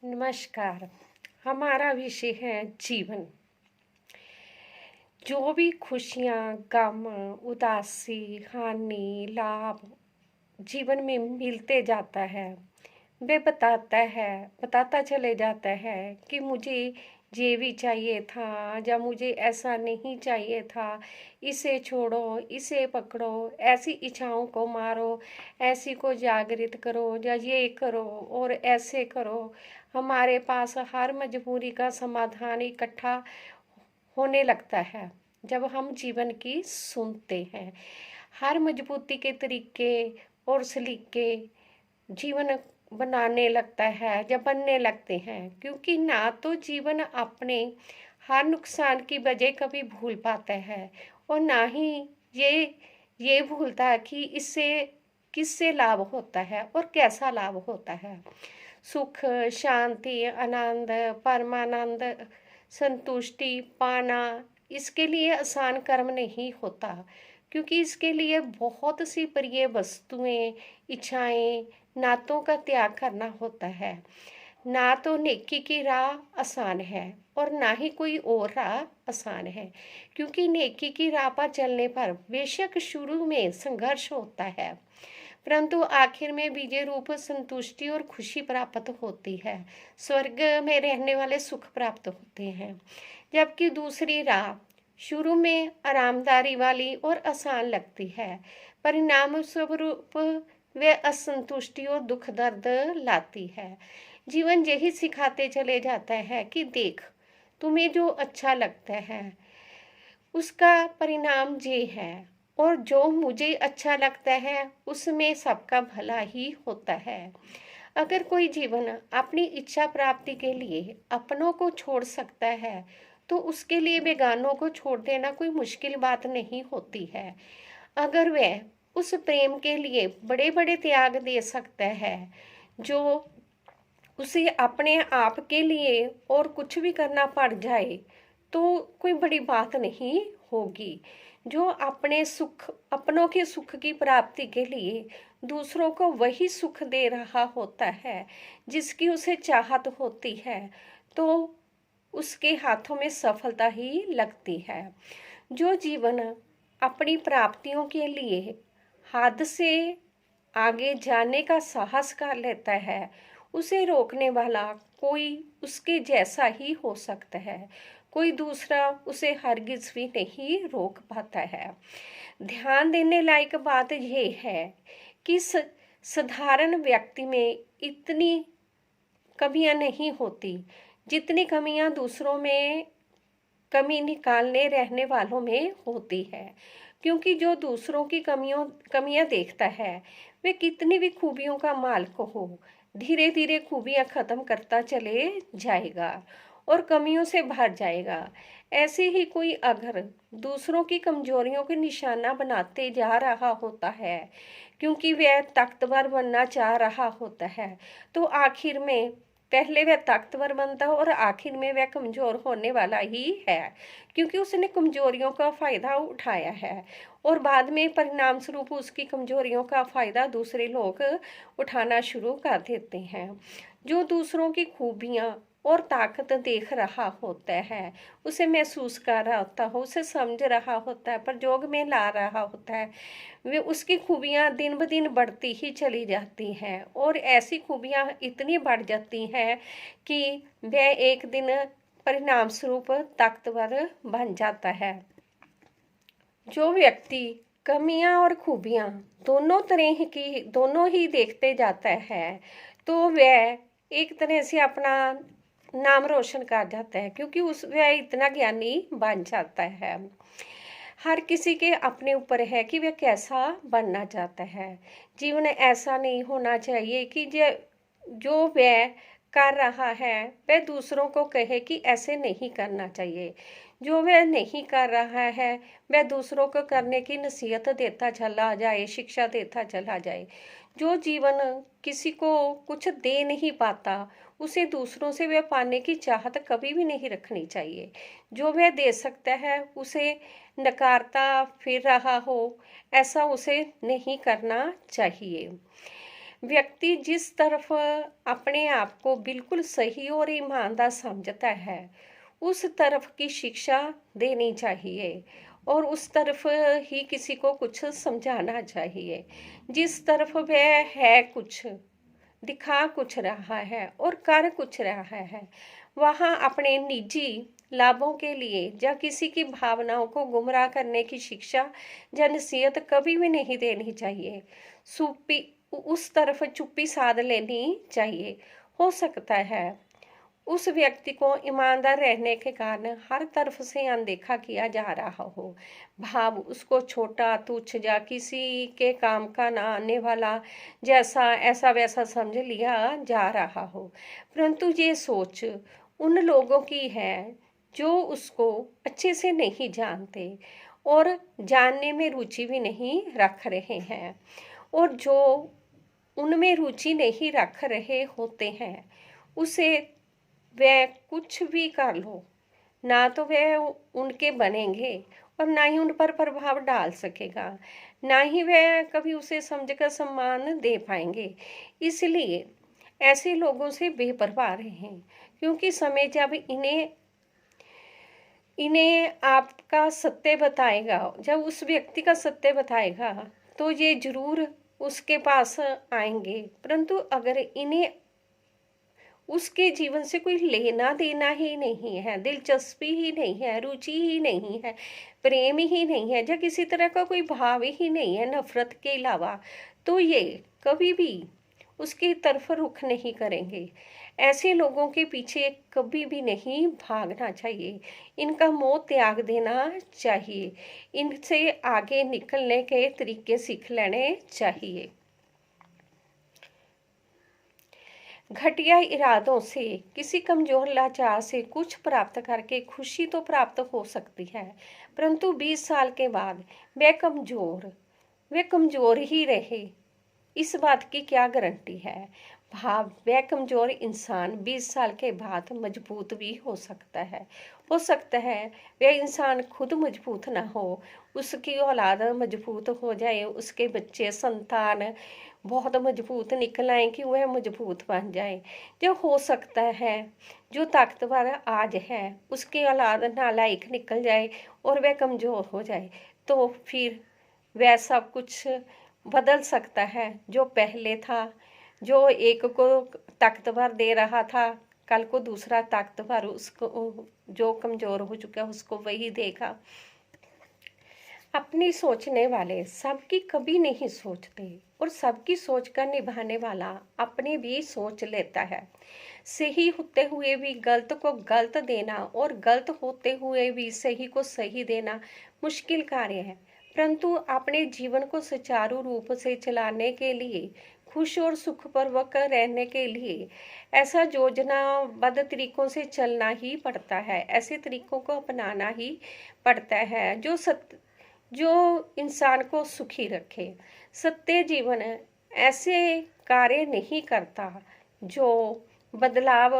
नमस्कार। हमारा विषय है जीवन। जो भी खुशियाँ, गम, उदासी, हानि, लाभ जीवन में मिलते जाता है, वे बताता चले जाता है कि मुझे ये भी चाहिए था या मुझे ऐसा नहीं चाहिए था, इसे छोड़ो, इसे पकड़ो, ऐसी इच्छाओं को मारो, ऐसी को जागृत करो या ये करो और ऐसे करो। हमारे पास हर मजबूरी का समाधान इकट्ठा होने लगता है जब हम जीवन की सुनते हैं। हर मजबूती के तरीके और सलीके जीवन बनाने लगता है जब बनने लगते हैं, क्योंकि ना तो जीवन अपने हर नुकसान की वजह कभी भूल पाता है और ना ही ये भूलता है कि इससे किससे लाभ होता है और कैसा लाभ होता है। सुख, शांति, आनंद, परमानंद, संतुष्टि पाना इसके लिए आसान कर्म नहीं होता, क्योंकि इसके लिए बहुत सी प्रिय वस्तुएं, इच्छाएं, नातों का त्याग करना होता है। ना तो नेकी की राह आसान है और ना ही कोई और राह आसान है, क्योंकि नेकी की राह पर चलने पर बेशक शुरू में संघर्ष होता है, परंतु आखिर में विजय रूप संतुष्टि और खुशी प्राप्त होती है। स्वर्ग में रहने वाले सुख प्राप्त होते हैं। जबकि दूसरी राह शुरू में आरामदारी वाली और आसान लगती है, परिणाम स्वरूप वे असंतुष्टि और दुख दर्द लाती है। जीवन यही सिखाते चले जाता है कि देख, तुम्हें जो अच्छा लगता है उसका परिणाम ये है, और जो मुझे अच्छा लगता है उसमें सबका भला ही होता है। अगर कोई जीवन अपनी इच्छा प्राप्ति के लिए अपनों को छोड़ सकता है, तो उसके लिए बेगानों को छोड़ देना कोई मुश्किल बात नहीं होती है। अगर वह उस प्रेम के लिए बड़े बड़े त्याग दे सकता है, जो उसे अपने आप के लिए और कुछ भी करना पड़ जाए, तो कोई बड़ी बात नहीं होगी। जो अपने सुख, अपनों के सुख की प्राप्ति के लिए दूसरों को वही सुख दे रहा होता है जिसकी उसे चाहत होती है, तो उसके हाथों में सफलता ही लगती है। जो जीवन अपनी प्राप्तियों के लिए हद से आगे जाने का साहस कर लेता है, उसे रोकने वाला कोई उसके जैसा ही हो सकता है। कोई दूसरा उसे हरगिज भी नहीं रोक पाता है। ध्यान देने लायक बात यह है कि साधारण व्यक्ति में इतनी कमियां नहीं होती जितनी कमियां दूसरों में कमी निकालने रहने वालों में होती है। क्योंकि जो दूसरों की कमियां देखता है, वे कितनी भी खूबियों का मालिक हो, धीरे धीरे खूबियां खत्म करता चले जाएगा और कमियों से भर जाएगा। ऐसे ही कोई अगर दूसरों की कमजोरियों को निशाना बनाते जा रहा होता है, क्योंकि वह ताकतवर बनना चाह रहा होता है, तो आखिर में पहले वह ताकतवर बनता है और आखिर में वह कमजोर होने वाला ही है, क्योंकि उसने कमजोरियों का फायदा उठाया है और बाद में परिणाम स्वरूप उसकी कमजोरियों का फायदा दूसरे लोग उठाना शुरू कर देते हैं। जो दूसरों की खूबियां और ताकत देख रहा होता है, उसे महसूस कर रहा होता है, उसे समझ रहा होता है, प्रयोग में ला रहा होता है, वे उसकी खूबियां दिन ब दिन बढ़ती ही चली जाती हैं और ऐसी खूबियां इतनी बढ़ जाती हैं कि वह एक दिन परिणाम स्वरूप ताकतवर बन जाता है। जो व्यक्ति कमियां और खूबियां दोनों ही देखते जाता है, तो वह एक तरह से अपना नाम रोशन कर जाता है, क्योंकि उस वह इतना ज्ञानी बन जाता है। हर किसी के अपने ऊपर है कि वह कैसा बनना चाहता है। जीवन ऐसा नहीं होना चाहिए कि जो वह कर रहा है वह दूसरों को कहे कि ऐसे नहीं करना चाहिए। जो वह नहीं कर रहा है वह दूसरों को करने की नसीहत देता चला जाए, शिक्षा देता चला जाए। जो जीवन किसी को कुछ दे नहीं पाता, उसे दूसरों से वह पाने की चाहत कभी भी नहीं रखनी चाहिए। जो वह दे सकता है उसे नकारता फिर रहा हो, ऐसा उसे नहीं करना चाहिए। व्यक्ति जिस तरफ अपने आप को बिल्कुल सही और ईमानदार समझता है, उस तरफ की शिक्षा देनी चाहिए और उस तरफ ही किसी को कुछ समझाना चाहिए। जिस तरफ वह है कुछ, दिखा कुछ रहा है और कर कुछ रहा है, वहाँ अपने निजी लाभों के लिए या किसी की भावनाओं को गुमराह करने की शिक्षा या नसीहत कभी भी नहीं देनी चाहिए। सुप्पी उस तरफ चुप्पी साध लेनी चाहिए। हो सकता है उस व्यक्ति को ईमानदार रहने के कारण हर तरफ से अनदेखा किया जा रहा हो, भाव उसको छोटा, तुच्छ या किसी के काम का ना आने वाला जैसा ऐसा वैसा समझ लिया जा रहा हो। परंतु ये सोच उन लोगों की है जो उसको अच्छे से नहीं जानते और जानने में रुचि भी नहीं रख रहे हैं, और जो उनमें रुचि नहीं रख रहे होते हैं उसे वह कुछ भी कर लो, ना तो वह उनके बनेंगे और ना ही उन पर प्रभाव डाल सकेगा, ना ही वह कभी उसे समझकर सम्मान दे पाएंगे। इसलिए ऐसे लोगों से बेपरवाह रहें, क्योंकि समय जब इन्हें इन्हें आपका सत्य बताएगा, जब उस व्यक्ति का सत्य बताएगा तो ये जरूर उसके पास आएंगे। परंतु अगर इन्हें उसके जीवन से कोई लेना देना ही नहीं है, दिलचस्पी ही नहीं है, रुचि ही नहीं है, प्रेम ही नहीं है, या किसी तरह का कोई भाव ही नहीं है नफरत के अलावा, तो ये कभी भी उसकी तरफ रुख नहीं करेंगे। ऐसे लोगों के पीछे कभी भी नहीं भागना चाहिए, इनका मोह त्याग देना चाहिए, इनसे आगे निकलने के तरीके सीख लेने चाहिए। घटिया इरादों से, किसी कमजोर लाचार से कुछ प्राप्त करके खुशी तो प्राप्त हो सकती है, परंतु 20 साल के बाद वे कमजोर ही रहे, इस बात की क्या गारंटी है। भाव वह कमजोर इंसान 20 साल के बाद मजबूत भी हो सकता है। वह इंसान खुद मजबूत ना हो, उसकी औलाद मजबूत हो जाए, उसके बच्चे संतान बहुत मजबूत निकल आए कि वह मजबूत बन जाए। जो हो सकता है जो ताकतवर आज है उसकी औलाद नालायक निकल जाए और वह कमज़ोर हो जाए, तो फिर वह सब कुछ बदल सकता है। जो पहले था, जो एक को ताकतवर दे रहा था, कल को दूसरा ताकतवर उसको, जो कमज़ोर हो चुका है उसको वही देगा। अपनी सोचने वाले सबकी कभी नहीं सोचते और सबकी सोच का निभाने वाला अपनी भी सोच लेता है। सही होते हुए भी गलत को गलत देना और गलत होते हुए भी सही को सही देना मुश्किल कार्य है, परंतु अपने जीवन को सुचारू रूप से चलाने के लिए, खुश और सुखपूर्वक रहने के लिए ऐसा योजनाबद्ध तरीकों से चलना ही पड़ता है, ऐसे तरीकों को अपनाना ही पड़ता है जो इंसान को सुखी रखे। सत्य जीवन ऐसे कार्य नहीं करता जो बदलाव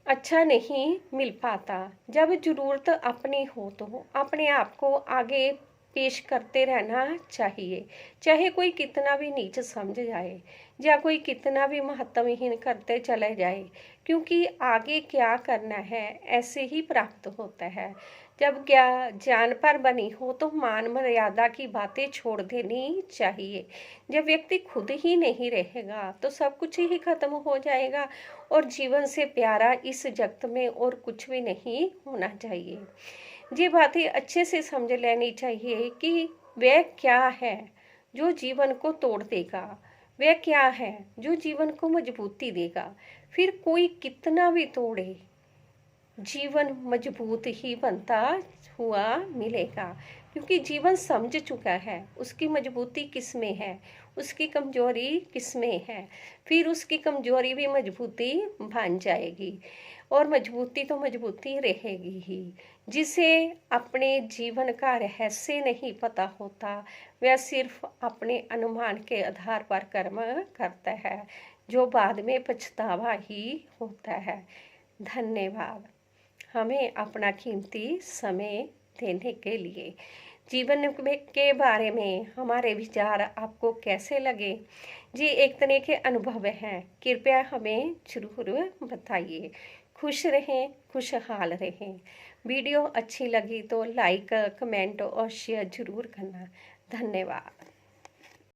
अच्छा नहीं मिल पाता। जब जरूरत अपनी हो तो अपने आप को आगे पेश करते रहना चाहिए, चाहे कोई कितना भी नीच समझ जाए या कोई कितना भी महत्वहीन करते चले जाए, क्योंकि आगे क्या करना है ऐसे ही प्राप्त होता है। जब जान पर बनी हो तो मान मर्यादा की बातें छोड़ देनी चाहिए। जब व्यक्ति खुद ही नहीं रहेगा तो सब कुछ ही खत्म हो जाएगा और जीवन से प्यारा इस जगत में और कुछ भी नहीं होना चाहिए। ये बातें अच्छे से समझ लेनी चाहिए कि वह क्या है जो जीवन को तोड़ देगा, वह क्या है जो जीवन को मजबूती देगा। फिर कोई कितना भी तोड़े, जीवन मजबूत ही बनता हुआ मिलेगा, क्योंकि जीवन समझ चुका है उसकी मजबूती किस में है, उसकी कमजोरी किस में है। फिर उसकी कमजोरी भी मजबूती बन जाएगी और मजबूती तो मजबूती रहेगी ही। जिसे अपने जीवन का रहस्य नहीं पता होता, वह सिर्फ अपने अनुमान के आधार पर कर्म करता है, जो बाद में पछतावा ही होता है। धन्यवाद हमें अपना कीमती समय देने के लिए। जीवन के बारे में हमारे विचार आपको कैसे लगे जी, एक तरह के अनुभव हैं, कृपया हमें ज़रूर बताइए। खुश रहें, खुशहाल रहें। वीडियो अच्छी लगी तो लाइक, कमेंट और शेयर ज़रूर करना। धन्यवाद।